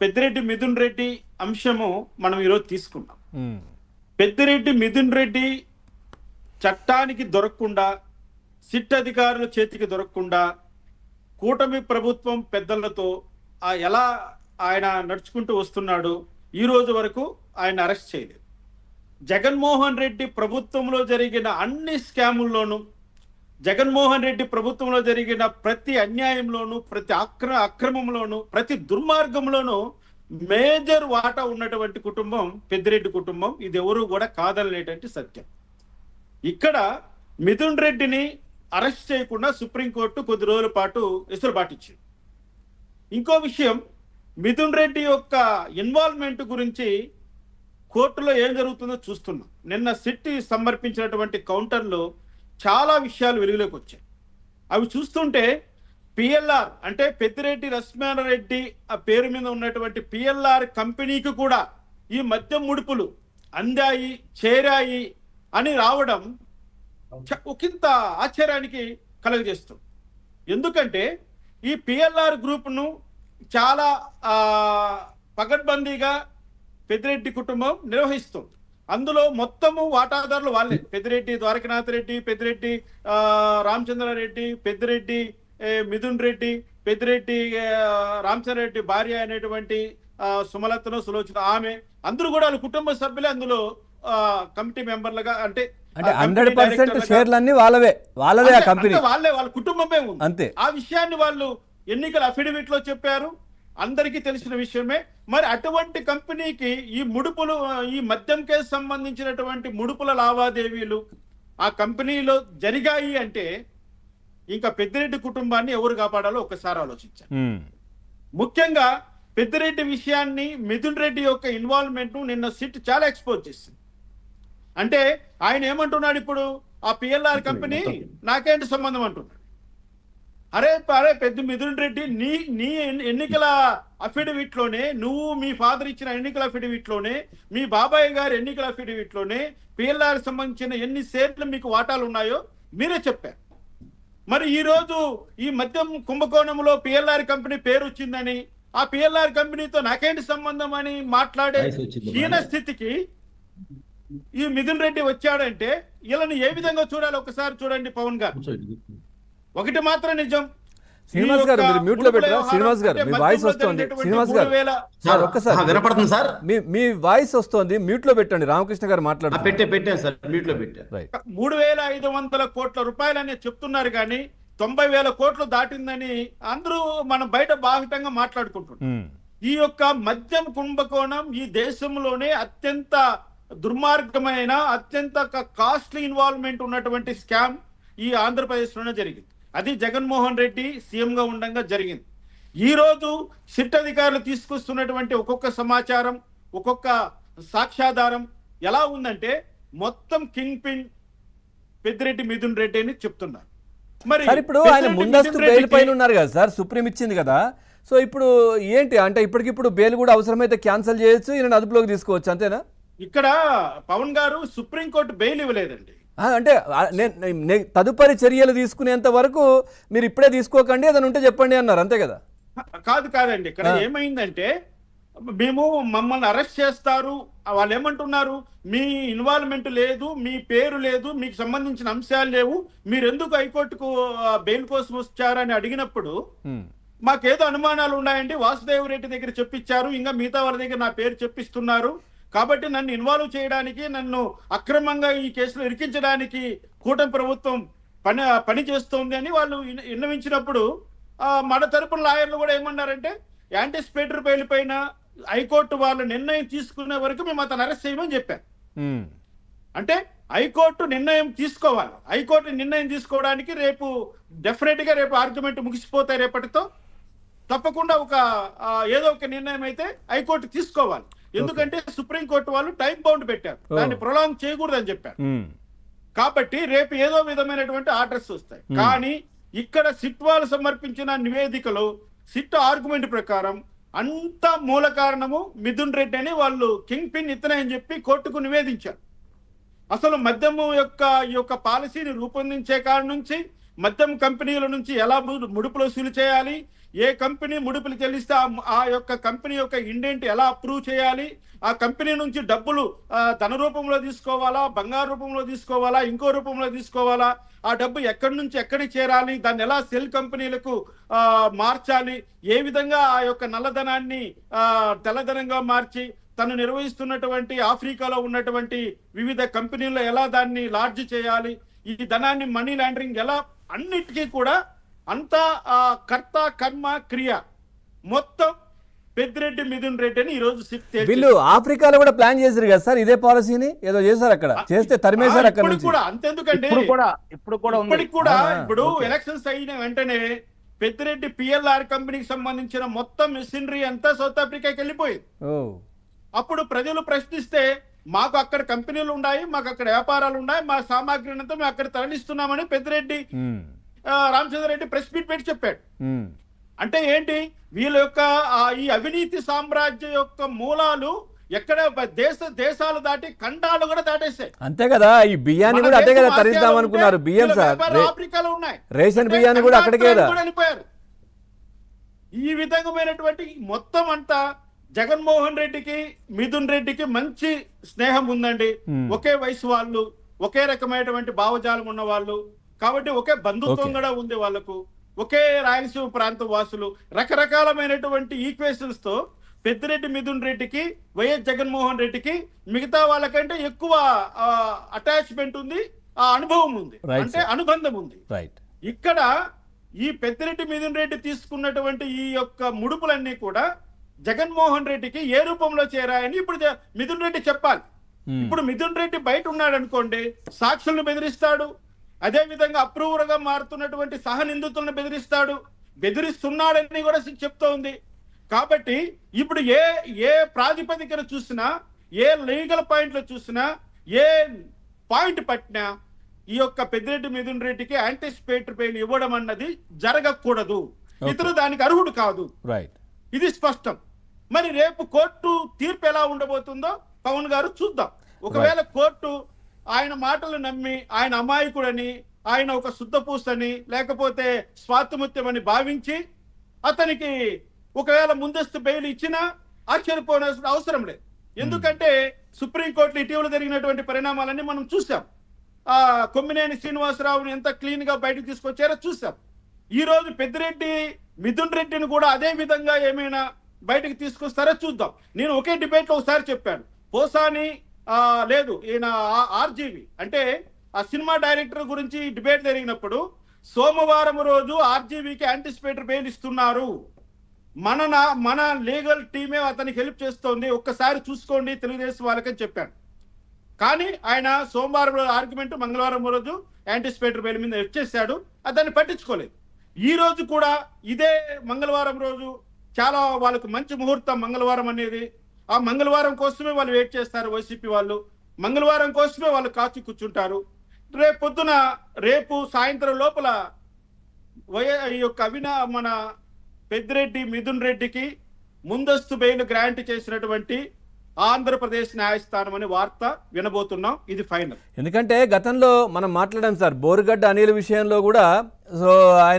పెద్దిరెడ్డి మిథున్ రెడ్డి అంశము మనం ఈరోజు తీసుకున్నాం. ఉమ్, పెద్దిరెడ్డి మిథున్ రెడ్డి చట్టానికి దొరకకుండా, సిట్ అధికారుల చేతికి దొరకకుండా, కూటమి ప్రభుత్వం పెద్దలతో ఎలా ఆయన నడుచుకుంటూ వస్తున్నాడు. ఈ రోజు వరకు ఆయన అరెస్ట్ చేయలేదు. జగన్మోహన్ రెడ్డి ప్రభుత్వంలో జరిగిన అన్ని స్కాముల్లోనూ, జగన్మోహన్ రెడ్డి ప్రభుత్వంలో జరిగిన ప్రతి అన్యాయంలోనూ, ప్రతి అక్రమంలోనూ, ప్రతి దుర్మార్గంలోనూ మేజర్ వాటా ఉన్నటువంటి కుటుంబం పెద్దిరెడ్డి కుటుంబం. ఇది ఎవరు కూడా కాదనేటువంటి సత్యం. ఇక్కడ మిథున్ రెడ్డిని అరెస్ట్ చేయకుండా సుప్రీంకోర్టు కొద్ది రోజుల పాటు వెసులుబాటు ఇచ్చింది. ఇంకో విషయం, మిథున్ రెడ్డి యొక్క ఇన్వాల్వ్మెంట్ గురించి కోర్టులో ఏం జరుగుతుందో చూస్తున్నాం. నిన్న సిట్ సమర్పించినటువంటి కౌంటర్లో చాలా విషయాలు వెలుగులోకి వచ్చాయి. అవి చూస్తుంటే పిఎల్ఆర్ అంటే పెద్దిరెడ్డి లక్ష్మణరెడ్డి ఆ పేరు మీద ఉన్నటువంటి పిఎల్ఆర్ కంపెనీకి కూడా ఈ మద్యం ముడుపులు అందాయి, చేరాయి అని రావడం ఒకంత ఆశ్చర్యానికి కలుగజేస్తుంది. ఎందుకంటే ఈ పిఎల్ఆర్ గ్రూప్ను చాలా పగడ్బందీగా పెద్దిరెడ్డి కుటుంబం నిర్వహిస్తుంది. అందులో మొత్తము వాటాదారులు వాళ్ళే. పెద్దిరెడ్డి ద్వారకనాథ్ రెడ్డి, పెద్దిరెడ్డి రామచంద్రారెడ్డి, పెద్దిరెడ్డి మిథున్ రెడ్డి, పెద్దిరెడ్డి రామచంద్రారెడ్డి భార్య అనేటువంటి సుమలతను సులోచన, ఆమె అందరూ కూడా వాళ్ళ కుటుంబ సభ్యులే అందులో కమిటీ మెంబర్లుగా, అంటే 100% షేర్లన్నీ వాళ్ళవే ఆ కంపెనీ, వాళ్ళ కుటుంబమే ఉంది అంతే. ఆ విషయాన్ని వాళ్ళు ఎన్నికల అఫిడవిట్ లో చెప్పారు, అందరికీ తెలిసిన విషయమే. మరి అటువంటి కంపెనీకి ఈ ముడుపులు, ఈ మద్యం కేసు సంబంధించినటువంటి ముడుపుల లావాదేవీలు ఆ కంపెనీలో జరిగాయి అంటే ఇంకా పెద్దిరెడ్డి కుటుంబాన్ని ఎవరు కాపాడాలో ఒకసారి ఆలోచించారు. ముఖ్యంగా పెద్దిరెడ్డి విషయాన్ని, మిథున్ రెడ్డి యొక్క ఇన్వాల్వ్మెంట్ నిన్న సిట్ చాలా ఎక్స్పోజ్ చేసింది. అంటే ఆయన ఏమంటున్నాడు ఇప్పుడు, ఆ పిఎల్ఆర్ కంపెనీ నాకేంటి సంబంధం అంటున్నాడు. అరే పెద్ద మిథున్ రెడ్డి, నీ ఎన్నికల అఫిడవిట్ లోనే, నువ్వు మీ ఫాదర్ ఇచ్చిన ఎన్నికల అఫిడవిట్ లోనే, మీ బాబాయ్ గారి ఎన్నికల అఫిడవిట్ లోనే పిఎల్ఆర్ సంబంధించిన ఎన్ని షేర్లు మీకు వాటాలు ఉన్నాయో మీరే చెప్పారు. మరి ఈ రోజు ఈ మద్యం కుంభకోణంలో పిఎల్ఆర్ కంపెనీ పేరు వచ్చిందని, ఆ పిఎల్ఆర్ కంపెనీతో నాకేంటి సంబంధం అని మాట్లాడే హీన స్థితికి ఈ మిథున్ రెడ్డి వచ్చాడంటే వీళ్ళని ఏ విధంగా చూడాలి ఒకసారి చూడండి పవన్ గారు. ఒకటి మాత్రం నిజం, శ్రీనివాస్ గారు మీరు మ్యూట్ లో పెట్టారా? శ్రీనివాస్ గారు మీ వాయిస్ వస్తుంది. శ్రీనివాస్ గారు ఒక్కసారి వినపడుతుంది సార్, మీ వాయిస్ వస్తుంది, మ్యూట్ లో పెట్టండి. రామకృష్ణ గారు మాట్లాడుతున్నారు. పెట్టాను సార్, మ్యూట్ లో పెట్టాను. 3,500 కోట్ల రూపాయలని చెప్తున్నారు కానీ 90,000 కోట్లు దాటిందని అందరూ మనం బయట బాహటంగా మాట్లాడుకుంటున్నాం. ఈ యొక్క మద్యం కుంభకోణం ఈ దేశంలోనే అత్యంత దుర్మార్గమైన, అత్యంత కాస్ట్లీ ఇన్వాల్వ్మెంట్ ఉన్నటువంటి స్కామ్ ఈ ఆంధ్రప్రదేశ్ లోనే జరిగింది. అది జగన్మోహన్ రెడ్డి సీఎం గా ఉండగా జరిగింది. ఈ రోజు సిట్ అధికారులు తీసుకొస్తున్నటువంటి ఒక్కొక్క సమాచారం, ఒక్కొక్క సాక్ష్యాధారం ఎలా ఉందంటే మొత్తం కింగ్ పిన్ పెద్దిరెడ్డి మిథున్ రెడ్డి అని చెప్తున్నారు. మరి ఇప్పుడు ఆయన ముందస్తు బెయిల్ పైన ఉన్నారు కదా సార్, సుప్రీం ఇచ్చింది కదా. సో ఇప్పుడు ఏంటి అంటే ఇప్పటికిప్పుడు బెయిల్ కూడా అవసరమైతే క్యాన్సిల్ చేయొచ్చు, ఈయన అదుపులోకి తీసుకోవచ్చు, అంతేనా? ఇక్కడ పవన్ గారు సుప్రీంకోర్టు బెయిల్ ఇవ్వలేదండి. అంటే తదుపరి చర్యలు తీసుకునేంత వరకు మీరు ఇప్పుడే తీసుకోకండి, ఏదైనా ఉంటే చెప్పండి అన్నారు, అంతే కదా? కాదండి, ఇక్కడ ఏమైందంటే మేము మమ్మల్ని అరెస్ట్ చేస్తారు, వాళ్ళు ఏమంటున్నారు, మీ ఇన్వాల్వ్మెంట్ లేదు, మీ పేరు లేదు, మీకు సంబంధించిన అంశాలు లేవు, మీరు ఎందుకు హైకోర్టుకు బెయిల్ కోసం వచ్చారని అడిగినప్పుడు మాకేదో అనుమానాలు ఉన్నాయండి, వాసుదేవ్ రెడ్డి దగ్గర చెప్పించారు, ఇంకా మిగతా వాళ్ళ దగ్గర నా పేరు చెప్పిస్తున్నారు, కాబట్టి నన్ను ఇన్వాల్వ్ చేయడానికి, నన్ను అక్రమంగా ఈ కేసులో ఇరికించడానికి కూటమి ప్రభుత్వం పని చేస్తోంది అని వాళ్ళు విన్నవించినప్పుడు మన తరపున లాయర్లు కూడా ఏమన్నారంటే యాంటిసిపేటరీ బెయిల్ పైన హైకోర్టు వాళ్ళ నిర్ణయం తీసుకునే వరకు మేము అతను అరెస్ట్ చేయమని చెప్పారు. అంటే హైకోర్టు నిర్ణయం తీసుకోవాలి. హైకోర్టు నిర్ణయం తీసుకోవడానికి రేపు డెఫినెట్ గా రేపు ఆర్గ్యుమెంట్ ముగిసిపోతాయి, రేపటితో తప్పకుండా ఏదో ఒక నిర్ణయం అయితే హైకోర్టు తీసుకోవాలి. ఎందుకంటే సుప్రీంకోర్టు వాళ్ళు టైం బౌండ్ పెట్టారు, దాన్ని ప్రొలాంగ్ చేయకూడదని చెప్పారు. కాబట్టి రేపు ఏదో విధమైనటువంటి ఆర్డర్స్ వస్తాయి. కానీ ఇక్కడ సిట్ వాళ్ళు సమర్పించిన నివేదికలో సిట్ ఆర్గ్యుమెంట్ ప్రకారం అంత మూల కారణము మిథున్ రెడ్డి అని, వాళ్ళు కింగ్ పిన్ ఇతనే అని చెప్పి కోర్టుకు నివేదించారు. అసలు మద్యము ఈ యొక్క పాలసీని రూపొందించే కాడ నుంచి మద్యం కంపెనీల నుంచి ఎలా ముడుపులు వసూలు చేయాలి, ఏ కంపెనీ ముడుపులు చెల్లిస్తే ఆ యొక్క కంపెనీ యొక్క ఇండెంట్ ఎలా అప్రూవ్ చేయాలి, ఆ కంపెనీ నుంచి డబ్బులు ధన రూపంలో తీసుకోవాలా, బంగారు రూపంలో తీసుకోవాలా, ఇంకో రూపంలో తీసుకోవాలా, ఆ డబ్బు ఎక్కడి నుంచి ఎక్కడికి చేరాలి, దాన్ని ఎలా సెల్ కంపెనీలకు మార్చాలి, ఏ విధంగా ఆ యొక్క నల్లధనాన్ని తెల్లధనంగా మార్చి తను నిర్వహిస్తున్నటువంటి ఆఫ్రికాలో ఉన్నటువంటి వివిధ కంపెనీల్లో ఎలా దాన్ని లాడ్జ్ చేయాలి, ఈ ధనాన్ని మనీ లాండరింగ్ ఎలా, అన్నిటికీ కూడా అంతా కర్త కర్మ క్రియ మొత్తం పెద్దిరెడ్డి మిథున్ రెడ్డి అని ఈ రోజు వీళ్ళు ఆఫ్రికాలో కూడా ప్లాన్ చేశారు కదా సార్, ఇదే పాలసీని ఏదో చేశారు, అక్కడ చేస్తే తరిమేశారు అక్కడ నుంచి కూడా. అంతెందుకండి ఇప్పటికి కూడా ఇప్పుడు ఎలక్షన్స్ అయిన వెంటనే పెద్దిరెడ్డి పిఎల్ఆర్ కంపెనీకి సంబంధించిన మొత్తం మెషినరీ అంతా సౌత్ ఆఫ్రికాకి వెళ్ళిపోయింది. అప్పుడు ప్రజలు ప్రశ్నిస్తే మాకు అక్కడ కంపెనీలు ఉన్నాయి, మాకు అక్కడ వ్యాపారాలు ఉన్నాయి, మా సామాగ్రిని అంతా మేము అక్కడ తరలిస్తున్నామని పెద్దిరెడ్డి రామచంద్రరెడ్డి ప్రెస్ మీట్ పెట్టి చెప్పాడు. అంటే ఏంటి, వీళ్ళ యొక్క ఈ అవినీతి సామ్రాజ్యం యొక్క మూలాలు ఎక్కడ దేశాలు దాటి ఖండాలు కూడా దాటేసాయి. అంతే కదా, ఈ బియ్యాన్ని కూడా అదే కదా తరిద్దాం అనుకున్నారు. బియ్యం సార్ ఆఫ్రికాలో ఉన్నాయి, రేషన్ బియ్యాన్ని కూడా అక్కడికే వెళ్ళిపోయారు. ఈ విధమైనటువంటి మొత్తం అంతా జగన్మోహన్ రెడ్డికి మిథున్ రెడ్డికి మంచి స్నేహం ఉందండి. ఒకే వయసు వాళ్ళు, ఒకే రకమైనటువంటి భావజాలం ఉన్న వాళ్ళు, కాబట్టి ఒకే బంధుత్వం కూడా ఉంది వాళ్ళకు, ఒకే రాయలసీమ ప్రాంత వాసులు. రకరకాలమైనటువంటి ఈక్వేషన్స్ తో పెద్దిరెడ్డి మిథున్ రెడ్డికి వైఎస్ జగన్మోహన్ రెడ్డికి మిగతా వాళ్ళకంటే ఎక్కువ అటాచ్మెంట్ ఉంది, ఆ అనుభవం ఉంది, అంటే అనుబంధం ఉంది. ఇక్కడ ఈ పెద్దిరెడ్డి మిథున్ రెడ్డి తీసుకున్నటువంటి ఈ యొక్క ముడుపులన్నీ కూడా జగన్మోహన్ రెడ్డికి ఏ రూపంలో చేరాయని ఇప్పుడు మిథున్ రెడ్డి చెప్పాలి. ఇప్పుడు మిథున్ రెడ్డి బయట ఉన్నాడు అనుకోండి, సాక్షులను బెదిరిస్తాడు, అదే విధంగా అప్రూవర్ గా మారుతున్నటువంటి సహనిందితులను బెదిరిస్తున్నాడని కూడా చెప్తూ ఉంది. కాబట్టి ఇప్పుడు ఏ ప్రాతిపదికన చూసినా, ఏ లీగల్ పాయింట్లు చూసినా, ఏ పాయింట్ పట్టినా ఈ యొక్క పెద్దిరెడ్డి మిథున్ రెడ్డికి యాంటిసిపేటరీ బెయిల్ ఇవ్వడం అన్నది జరగకూడదు. ఇతరు దానికి అర్హుడు కాదు, ఇది స్పష్టం. మరి రేపు కోర్టు తీర్పు ఎలా ఉండబోతుందో పవన్ గారు చూద్దాం. ఒకవేళ కోర్టు ఆయన మాటలు నమ్మి ఆయన అమాయకుడని, ఆయన ఒక శుద్ధపూసని, లేకపోతే స్వార్థముత్యమని భావించి అతనికి ఒకవేళ ముందస్తు బెయిల్ ఇచ్చినా ఆశ్చర్యపోవాల్సిన అవసరం లేదు. ఎందుకంటే సుప్రీంకోర్టులో ఇటీవల జరిగినటువంటి పరిణామాలన్నీ మనం చూసాం. కొమ్మినేని శ్రీనివాసరావుని ఎంత క్లీన్ గా బయటకు తీసుకొచ్చారో చూసాం. ఈ రోజు పెద్దిరెడ్డి మిథున్ రెడ్డిని కూడా అదే విధంగా ఏమైనా బయటకు తీసుకొస్తారో చూద్దాం. నేను ఒకే డిబేట్ లో ఒకసారి చెప్పాను, పోసాని లేదు ఈయన ఆర్జీవి అంటే ఆ సినిమా డైరెక్టర్ గురించి డిబేట్ జరిగినప్పుడు సోమవారం రోజు ఆర్జీవికి యాంటిసిపేటరీ బెయిల్ ఇస్తున్నారు, మన లీగల్ టీమే అతనికి హెల్ప్ చేస్తోంది, ఒక్కసారి చూసుకోండి తెలుగుదేశం వాళ్ళకని చెప్పాను. కానీ ఆయన సోమవారం రోజు ఆర్గ్యుమెంట్, మంగళవారం రోజు యాంటిసిపేటరీ బెయిల్ మీద వచ్చేసాడు, దాన్ని పట్టించుకోలేదు. ఈ రోజు కూడా ఇదే మంగళవారం రోజు చాలా వాళ్ళకు మంచి ముహూర్తం మంగళవారం అనేది, ఆ మంగళవారం కోసమే వాళ్ళు వెయిట్ చేస్తారు. వైసీపీ వాళ్ళు మంగళవారం కోసమే వాళ్ళు కాచి కూర్చుంటారు. రేపు సాయంత్రం లోపల ఈ యొక్క మన పెద్దిరెడ్డి మిథున్ రెడ్డికి ముందస్తు బెయిల్ గ్రాంట్ చేసినటువంటి ఆంధ్రప్రదేశ్ న్యాయస్థానం అనే వార్త వినబోతున్నాం. ఇది ఫైనల్. ఎందుకంటే గతంలో మనం మాట్లాడాం సార్, బోరుగడ్డ అనిల్ విషయంలో కూడా సో